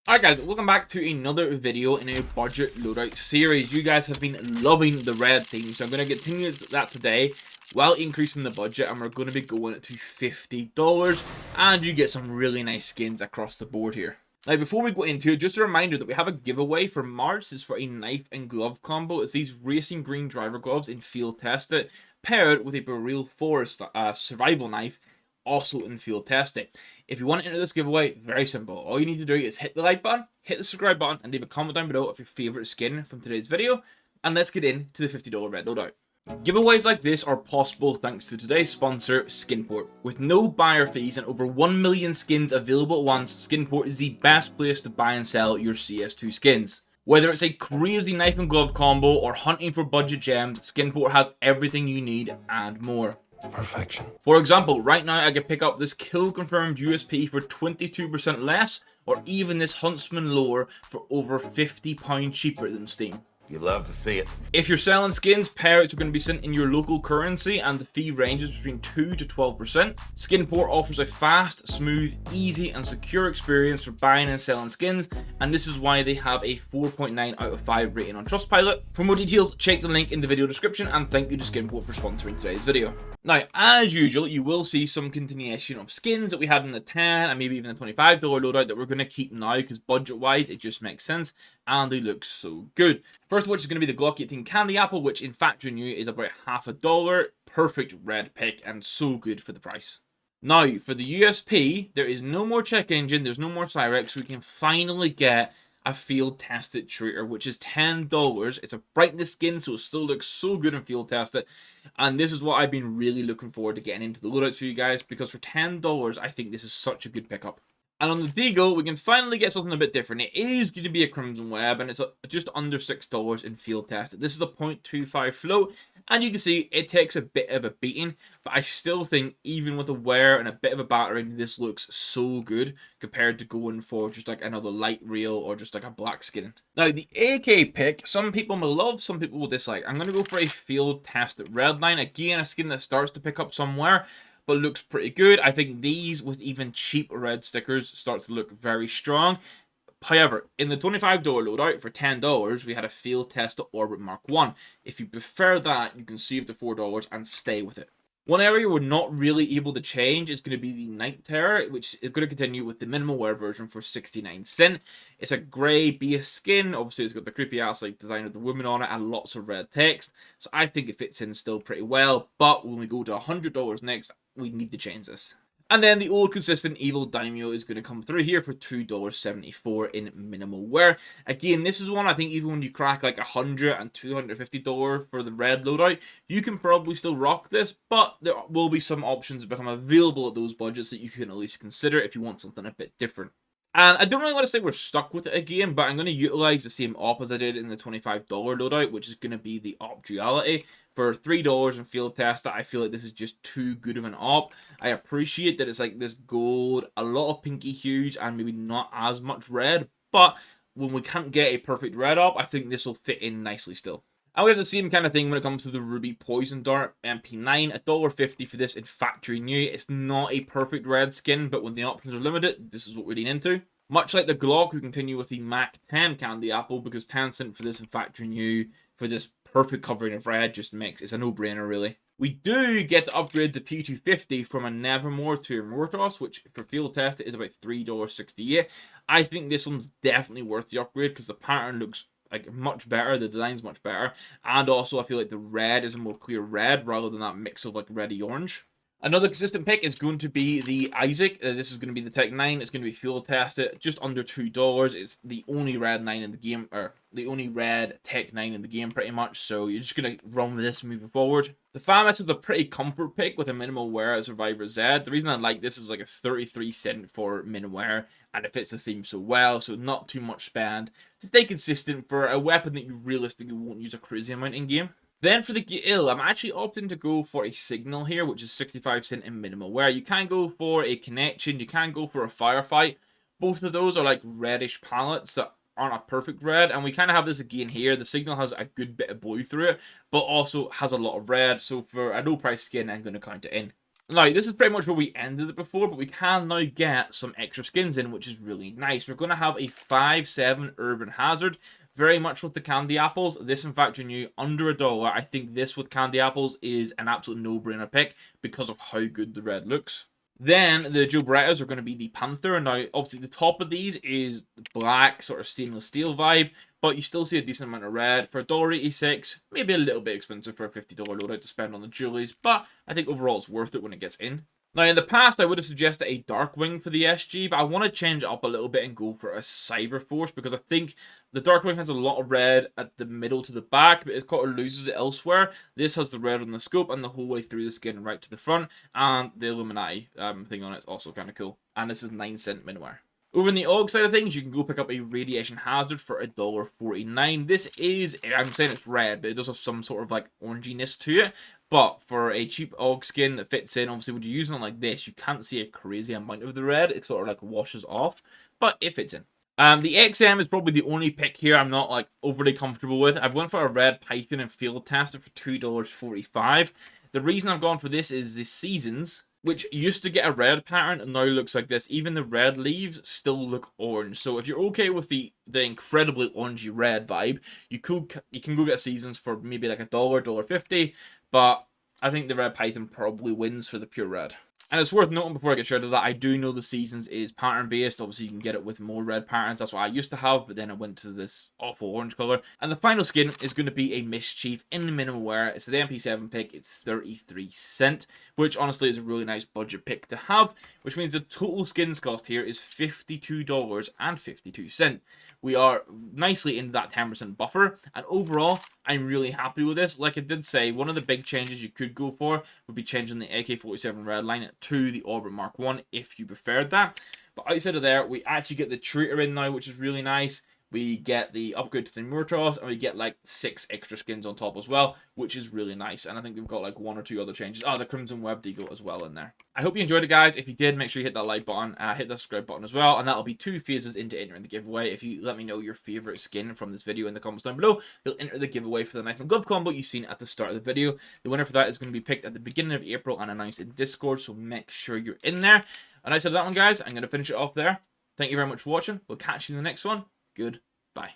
Alright guys, welcome back to another video in a budget loadout series. You guys have been loving the red theme, so I'm going to continue that today while increasing the budget, and we're going to be going to $50, and you get some really nice skins across the board here. Now, before we go into it, just a reminder that we have a giveaway for March. It's for a knife and glove combo. It's these racing green driver gloves in field tested, paired with a Barrel Forest survival knife, also in field testing. If you want to enter this giveaway, very simple. All you need to do is hit the like button, hit the subscribe button, and leave a comment down below of your favorite skin from today's video. And let's get into the $50 red loadout. Giveaways like this are possible thanks to today's sponsor, Skinport. With no buyer fees and over 1 million skins available at once, Skinport is the best place to buy and sell your CS2 skins. Whether it's a crazy knife and glove combo or hunting for budget gems, Skinport has everything you need and more. Perfection. For example, right now I could pick up this kill confirmed USP for 22% less, or even this Huntsman lore for over £50 cheaper than Steam. You love to see it. If you're selling skins, payouts are going to be sent in your local currency, and the fee ranges between 2 to 12%. Skinport offers a fast, smooth, easy and secure experience for buying and selling skins, and this is why they have a 4.9 out of 5 rating on Trustpilot. For more details, check the link in the video description, and thank you to Skinport for sponsoring today's video. Now, as usual, you will see some continuation of skins that we had in the 10 and maybe even the $25 loadout that we're going to keep now because budget-wise, it just makes sense and they look so good. First of which is going to be the Glock 18 Candy Apple, which in factory new is about $50. Perfect red pick and so good for the price. Now, for the USP, there is no more check engine, there's no more Cyrex, so we can finally get a field tested traitor, which is $10. It's a brightness skin, so it still looks so good in field tested. And this is what I've been really looking forward to getting into the loadouts for you guys, because for $10, I think this is such a good pickup. And on the Deagle, we can finally get something a bit different. It is going to be a Crimson Web, and it's just under $6 in field tested. This is a 0.25 float, and you can see it takes a bit of a beating, but I still think even with a wear and a bit of a battering, this looks so good compared to going for just like another light reel or just like a black skin. Now, the AK pick, some people will love, some people will dislike. I'm going to go for a field tested red line. Again, a skin that starts to pick up somewhere, but looks pretty good. I think these with even cheap red stickers start to look very strong. However, in the $25 loadout for $10, we had a field test Orbit Mark 1. If you prefer that, you can save the $4 and stay with it. One area we're not really able to change is going to be the Night Terror, which is going to continue with the minimal wear version for 69 cents. It's a grey base skin. Obviously, it's got the creepy ass like design of the woman on it and lots of red text. So I think it fits in still pretty well. But when we go to $100 next, we need to change this. And then the old consistent Evil Daimyo is going to come through here for $2.74 in minimal wear. Again, this is one I think even when you crack like $100 and $250 for the red loadout, you can probably still rock this, but there will be some options that become available at those budgets that you can at least consider if you want something a bit different. And I don't really want to say we're stuck with it again, but I'm going to utilize the same op as I did in the $25 loadout, which is going to be the op duality. For $3 in field test, I feel like this is just too good of an op. I appreciate that it's like this gold, a lot of pinky hues, and maybe not as much red, but when we can't get a perfect red op, I think this will fit in nicely still. And we have the same kind of thing when it comes to the Ruby Poison Dart MP9, $1.50 for this in factory new. It's not a perfect red skin, but when the options are limited, this is what we lean into. Much like the Glock, we continue with the Mac 10 Candy Apple because 10 cents for this in factory new for this perfect covering of red just makes it's a no-brainer really. We do get to upgrade the P250 from a Nevermore to a Mortos, which for field test is about $3.68. I think this one's definitely worth the upgrade because the pattern looks like much better, the design's much better, and also I feel like the red is a more clear red rather than that mix of like reddy orange. Another consistent pick is going to be the Isaac. This is going to be the Tech 9. It's going to be field tested, just under $2. It's the only red 9 in the game, or the only red Tech 9 in the game pretty much, so you're just going to run with this moving forward. The FAMAS is a pretty comfort pick with a minimal wear at Survivor Z. The reason I like this is like a 33 cent for min wear, and it fits the theme so well, so not too much spend to stay consistent for a weapon that you realistically won't use a crazy amount in game. Then for the Gil, I'm actually opting to go for a Signal here, which is 65 cents in minimal wear. You can go for a Connection, you can go for a Firefight. Both of those are like reddish palettes that aren't a perfect red, and we kind of have this again here. The Signal has a good bit of blue through it, but also has a lot of red, so for a low price skin, I'm going to count it in. Now, this is pretty much where we ended it before, but we can now get some extra skins in, which is really nice. We're going to have a 5/7 Urban Hazard, very much with the candy apples. This, in fact, you knew under $1. I think this with candy apples is an absolute no-brainer pick because of how good the red looks. Then the Joe Berettas are going to be the Panther. Now, obviously, the top of these is black, sort of stainless steel vibe, but you still see a decent amount of red. For $1.86, maybe a little bit expensive for a $50 loadout to spend on the jewelries, but I think overall it's worth it when it gets in. Now, in the past, I would have suggested a Darkwing for the SG, but I want to change it up a little bit and go for a Cyber Force, because I think the Darkwing has a lot of red at the middle to the back, but it kind of loses it elsewhere. This has the red on the scope and the whole way through the skin right to the front, and the Illuminati thing on it is also kind of cool. And this is 9-cent minware. Over on the AUG side of things, you can go pick up a Radiation Hazard for $1.49. This is, I'm saying it's red, but it does have some sort of like oranginess to it. But for a cheap AUG skin that fits in, obviously when you're using it like this, you can't see a crazy amount of the red. It sort of like washes off, but it fits in. The XM is probably the only pick here I'm not like overly comfortable with. I've gone for a red Python and field tester for $2.45. The reason I've gone for this is the seasons, which used to get a red pattern and now looks like this. Even the red leaves still look orange. So if you're okay with the incredibly orangey red vibe, you can go get seasons for maybe like $1, $1.50. But I think the red Python probably wins for the pure red. And it's worth noting before I get straight to that, I do know the seasons is pattern based. Obviously, you can get it with more red patterns. That's what I used to have, but then I went to this awful orange color. And the final skin is going to be a Mischief in the minimal wear. It's the MP7 pick. It's 33 cents, which honestly is a really nice budget pick to have, which means the total skins cost here is $52.52. We are nicely into that 10% buffer, and overall, I'm really happy with this. Like I did say, one of the big changes you could go for would be changing the AK-47 red line to the Orbit Mark 1 if you preferred that. But outside of there, we actually get the Traitor in now, which is really nice. We get the upgrade to the Murtaugh, and we get like 6 extra skins on top as well, which is really nice. And I think we've got like 1 or 2 other changes. Oh, the Crimson Web Deagle as well in there. I hope you enjoyed it, guys. If you did, make sure you hit that like button, hit that subscribe button as well, and that'll be 2 phases into entering the giveaway. If you let me know your favorite skin from this video in the comments down below, you'll enter the giveaway for the knife and glove combo you've seen at the start of the video. The winner for that is going to be picked at the beginning of April and announced in Discord, so make sure you're in there. And outside of that one, guys, I'm going to finish it off there. Thank you very much for watching. We'll catch you in the next one. Goodbye.